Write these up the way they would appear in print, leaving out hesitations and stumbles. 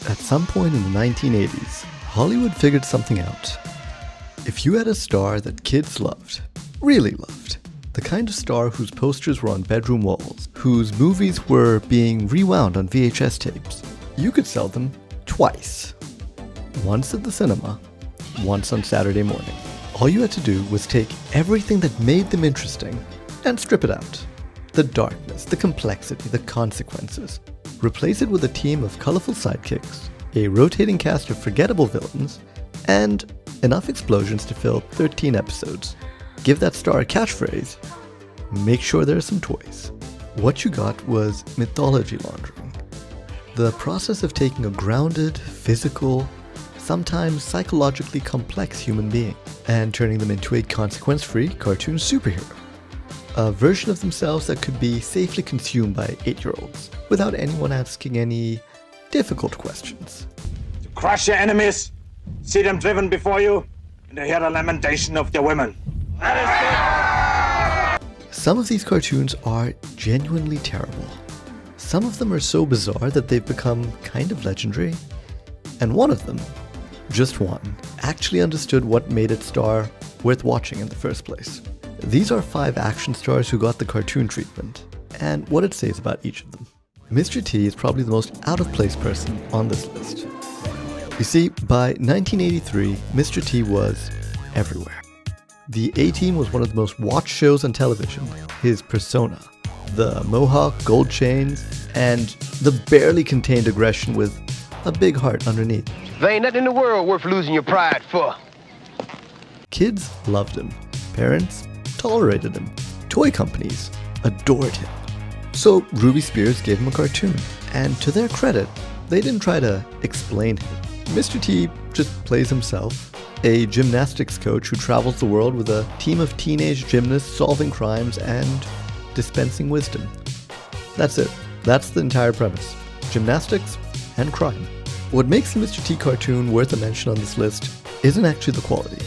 At some point in the 1980s, Hollywood figured something out. If you had a star that kids loved, really loved, the kind of star whose posters were on bedroom walls, whose movies were being rewound on VHS tapes, you could sell them twice. Once at the cinema, once on Saturday morning. All you had to do was take everything that made them interesting and strip it out. The darkness, the complexity, the consequences. Replace it with a team of colorful sidekicks, a rotating cast of forgettable villains, and enough explosions to fill 13 episodes. Give that star a catchphrase. Make sure there are some toys. What you got was mythology laundering. The process of taking a grounded, physical, sometimes psychologically complex human being and turning them into a consequence-free cartoon superhero. A version of themselves that could be safely consumed by 8-year-olds without anyone asking any difficult questions. To crush your enemies, see them driven before you, and to hear the lamentation of their women. Some of these cartoons are genuinely terrible. Some of them are so bizarre that they've become kind of legendary. And one of them, just one, actually understood what made its star worth watching in the first place. These are 5 action stars who got the cartoon treatment, and what it says about each of them. Mr. T is probably the most out-of-place person on this list. You see, by 1983, Mr. T was everywhere. The A-Team was one of the most watched shows on television. His persona, the mohawk, gold chains, and the barely contained aggression with a big heart underneath. There ain't nothing in the world worth losing your pride for. Kids loved him. Parents tolerated him. Toy companies adored him. So Ruby Spears gave him a cartoon. And to their credit, they didn't try to explain him. Mr. T just plays himself, a gymnastics coach who travels the world with a team of teenage gymnasts solving crimes and dispensing wisdom. That's it. That's the entire premise. Gymnastics and crime. What makes the Mr. T cartoon worth a mention on this list isn't actually the quality.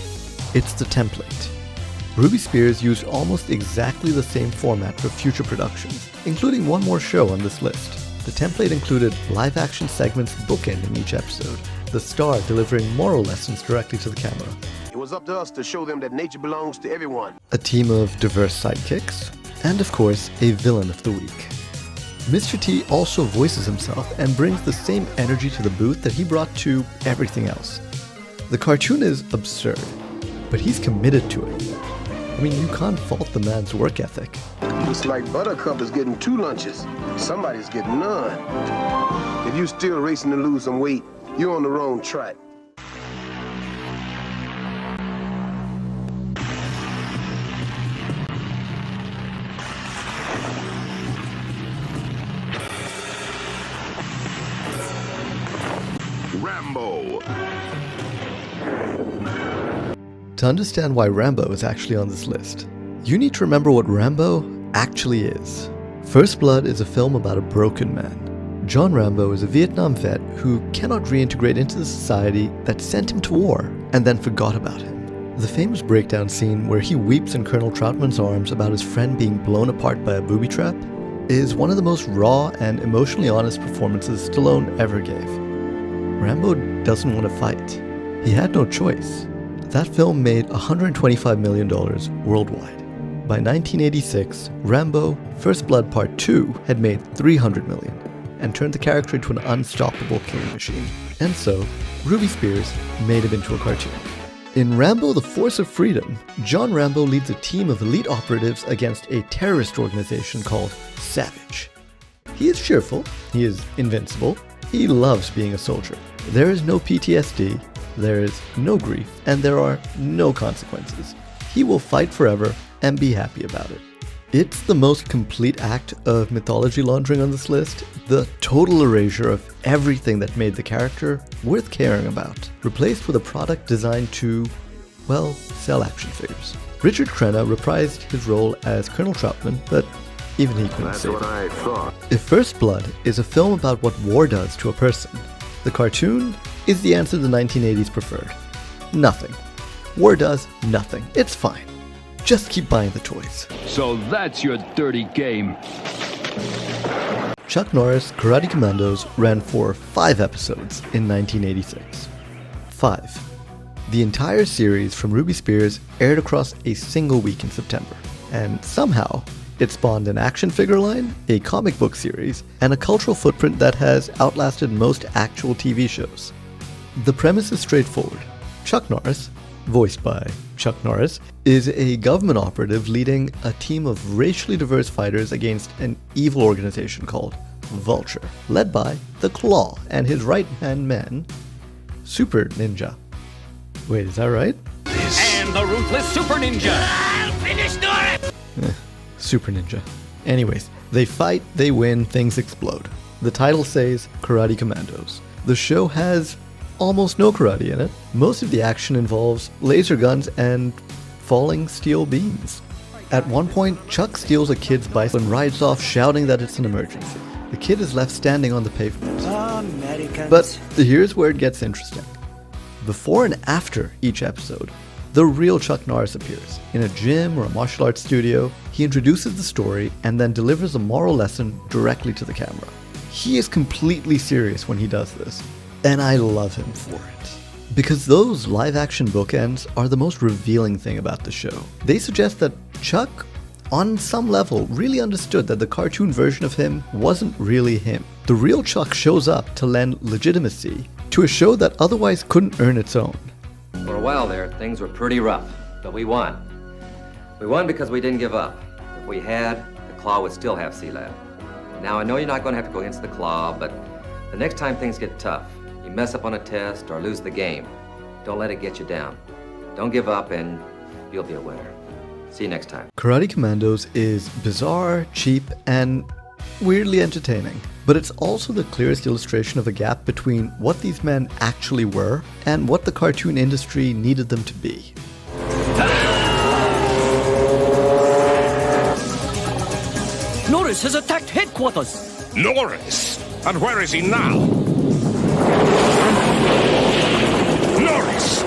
It's the template. Ruby Spears used almost exactly the same format for future productions, including one more show on this list. The template included live-action segments bookending each episode, the star delivering moral lessons directly to the camera. It was up to us to show them that nature belongs to everyone. A team of diverse sidekicks, and of course, a villain of the week. Mr. T also voices himself and brings the same energy to the booth that he brought to everything else. The cartoon is absurd, but he's committed to it. I mean, you can't fault the man's work ethic. Looks like Buttercup is getting 2 lunches. Somebody's getting none. If you're still racing to lose some weight, you're on the wrong track. Rambo. To understand why Rambo is actually on this list, you need to remember what Rambo actually is. First Blood is a film about a broken man. John Rambo is a Vietnam vet who cannot reintegrate into the society that sent him to war and then forgot about him. The famous breakdown scene where he weeps in Colonel Troutman's arms about his friend being blown apart by a booby trap is one of the most raw and emotionally honest performances Stallone ever gave. Rambo doesn't want to fight. He had no choice. That film made $125 million worldwide. By 1986, Rambo: First Blood Part 2 had made $300 million and turned the character into an unstoppable killing machine. And so, Ruby Spears made him into a cartoon. In Rambo: The Force of Freedom, John Rambo leads a team of elite operatives against a terrorist organization called Savage. He is cheerful, he is invincible, he loves being a soldier. There is no PTSD, there is no grief, and there are no consequences. He will fight forever and be happy about it. It's the most complete act of mythology laundering on this list, the total erasure of everything that made the character worth caring about, replaced with a product designed to, well, sell action figures. Richard Crenna reprised his role as Colonel Troutman, but even he couldn't save it. I thought. If First Blood is a film about what war does to a person, the cartoon is the answer the 1980s preferred. Nothing. War does nothing. It's fine. Just keep buying the toys. So that's your dirty game. Chuck Norris' Karate Commandos ran for 5 episodes in 1986. 5. The entire series from Ruby Spears aired across a single week in September, and somehow it spawned an action figure line, a comic book series, and a cultural footprint that has outlasted most actual TV shows. The premise is straightforward. Chuck Norris, voiced by Chuck Norris, is a government operative leading a team of racially diverse fighters against an evil organization called Vulture, led by the Claw and his right-hand man, Super Ninja. Wait, is that right? And the ruthless Super Ninja! I'll finish Norris! Super Ninja. Anyways, they fight, they win, things explode. The title says Karate Commandos. The show has almost no karate in it. Most of the action involves laser guns and falling steel beams. At one point, Chuck steals a kid's bicycle and rides off shouting that it's an emergency. The kid is left standing on the pavement. Americans. But here's where it gets interesting. Before and after each episode, the real Chuck Norris appears. In a gym or a martial arts studio, he introduces the story and then delivers a moral lesson directly to the camera. He is completely serious when he does this, and I love him for it. Because those live-action bookends are the most revealing thing about the show. They suggest that Chuck, on some level, really understood that the cartoon version of him wasn't really him. The real Chuck shows up to lend legitimacy to a show that otherwise couldn't earn its own. For a while there, things were pretty rough, but we won. We won because we didn't give up. If we had, the Claw would still have C-Lab. Now, I know you're not going to have to go against the Claw, but the next time things get tough, you mess up on a test or lose the game, don't let it get you down. Don't give up and you'll be a winner. See you next time. Karate Commandos is bizarre, cheap, and weirdly entertaining. But it's also the clearest illustration of the gap between what these men actually were and what the cartoon industry needed them to be. Norris has attacked headquarters! Norris? And where is he now? Norris!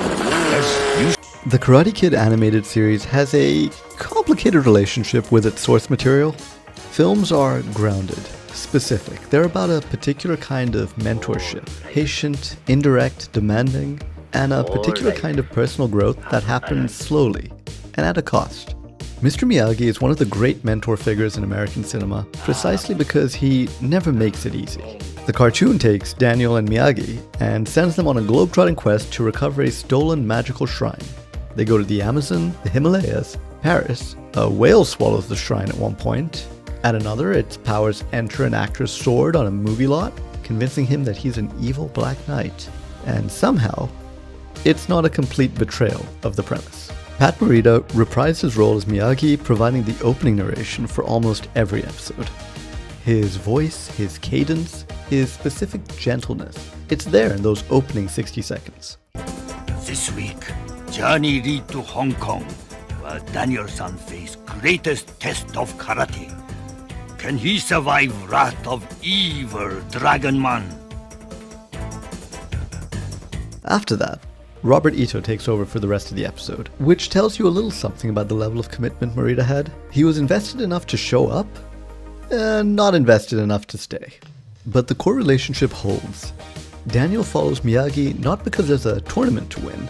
The Karate Kid animated series has a complicated relationship with its source material. Films are grounded, specific. They're about a particular kind of mentorship, patient, indirect, demanding, and a particular kind of personal growth that happens slowly and at a cost. Mr. Miyagi is one of the great mentor figures in American cinema precisely because he never makes it easy. The cartoon takes Daniel and Miyagi and sends them on a globetrotting quest to recover a stolen magical shrine. They go to the Amazon, the Himalayas, Paris. A whale swallows the shrine at one point. At another, its powers enter an actor's sword on a movie lot, convincing him that he's an evil Black Knight. And somehow, it's not a complete betrayal of the premise. Pat Morita reprised his role as Miyagi, providing the opening narration for almost every episode. His voice, his cadence, his specific gentleness, it's there in those opening 60 seconds. This week, journey lead to Hong Kong, where Daniel-san faced greatest test of karate. Can he survive wrath of evil Dragon Man? After that, Robert Ito takes over for the rest of the episode, which tells you a little something about the level of commitment Morita had. He was invested enough to show up, and not invested enough to stay. But the core relationship holds. Daniel follows Miyagi not because there's a tournament to win,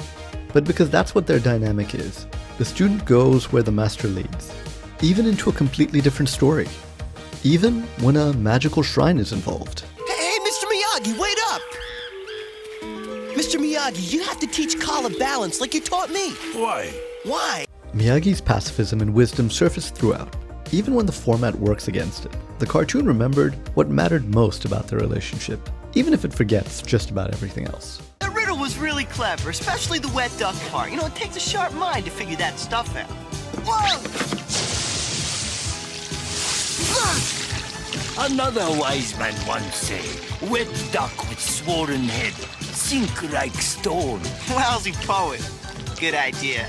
but because that's what their dynamic is. The student goes where the master leads, even into a completely different story, even when a magical shrine is involved. Hey, Mr. Miyagi, wait up! Mr. Miyagi, you have to teach collar balance like you taught me. Why? Why? Miyagi's pacifism and wisdom surface throughout, even when the format works against it. The cartoon remembered what mattered most about their relationship, even if it forgets just about everything else. The riddle was really clever, especially the wet duck part. You know, it takes a sharp mind to figure that stuff out. Whoa! Another wise man once said, wet duck with swollen head, sink like stone. Lousy poet. Good idea.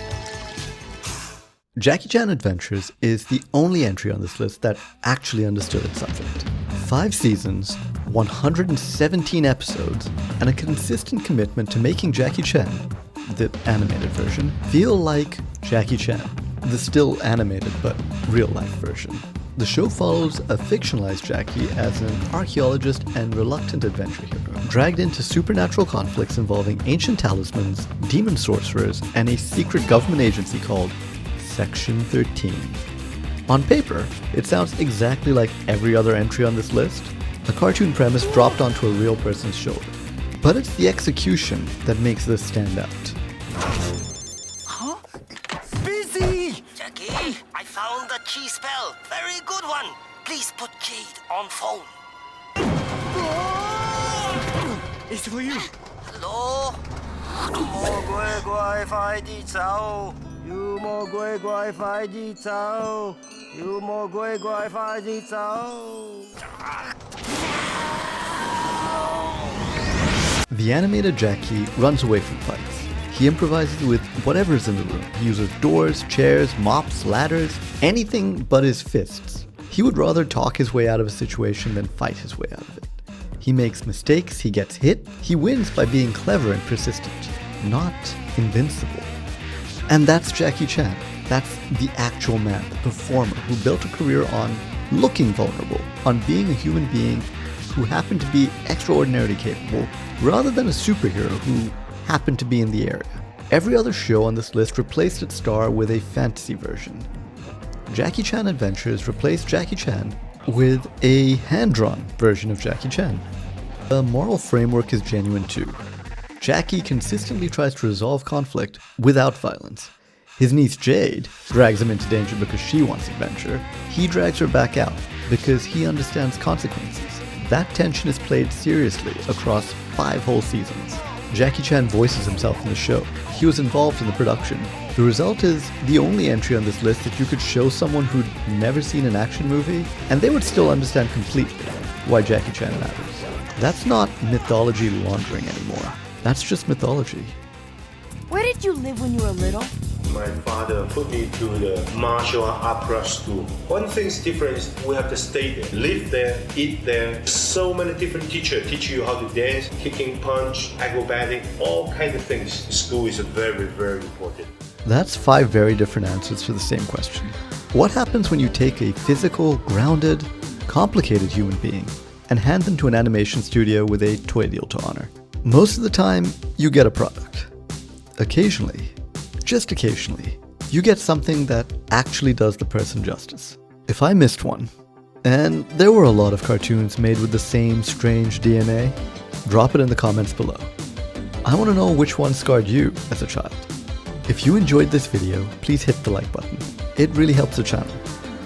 Jackie Chan Adventures is the only entry on this list that actually understood its subject. 5 seasons, 117 episodes, and a consistent commitment to making Jackie Chan, the animated version, feel like Jackie Chan, the still animated but real-life version. The show follows a fictionalized Jackie as an archaeologist and reluctant adventure hero, dragged into supernatural conflicts involving ancient talismans, demon sorcerers, and a secret government agency called Section 13. On paper, it sounds exactly like every other entry on this list, a cartoon premise dropped onto a real person's shoulder. But it's the execution that makes this stand out. Huh? Busy! Jackie, I found the key spell. Very good one. Please put Jade on phone. It's for you. Hello? 魔鬼怪快啲走！妖魔鬼怪快啲走！妖魔鬼怪快啲走！ The animated Jackie runs away from fights. He improvises with whatever's in the room. He uses doors, chairs, mops, ladders, anything but his fists. He would rather talk his way out of a situation than fight his way out of it. He makes mistakes, he gets hit, he wins by being clever and persistent, not invincible. And that's Jackie Chan. That's the actual man, the performer who built a career on looking vulnerable, on being a human being who happened to be extraordinarily capable, rather than a superhero who happened to be in the area. Every other show on this list replaced its star with a fantasy version. Jackie Chan Adventures replaced Jackie Chan with a hand-drawn version of Jackie Chan. The moral framework is genuine too. Jackie consistently tries to resolve conflict without violence. His niece Jade drags him into danger because she wants adventure. He drags her back out because he understands consequences. That tension is played seriously across 5 whole seasons. Jackie Chan voices himself in the show. He was involved in the production. The result is the only entry on this list that you could show someone who'd never seen an action movie, and they would still understand completely why Jackie Chan matters. That's not mythology laundering anymore. That's just mythology. Where did you live when you were little? My father put me to the martial opera school. One thing's different is we have to stay there, live there, eat there. So many different teachers teach you how to dance, kicking, punch, acrobatic, all kinds of things. School is very, very important. That's 5 very different answers to the same question. What happens when you take a physical, grounded, complicated human being and hand them to an animation studio with a toy deal to honor? Most of the time, you get a product. Occasionally, just occasionally, you get something that actually does the person justice. If I missed one, and there were a lot of cartoons made with the same strange DNA, drop it in the comments below. I want to know which one scarred you as a child. If you enjoyed this video, please hit the like button. It really helps the channel.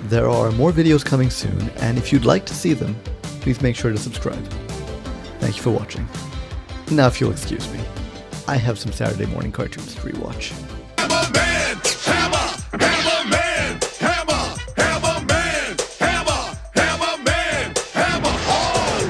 There are more videos coming soon, and if you'd like to see them, please make sure to subscribe. Thank you for watching. Now if you'll excuse me, I have some Saturday morning cartoons to rewatch. I'm a man!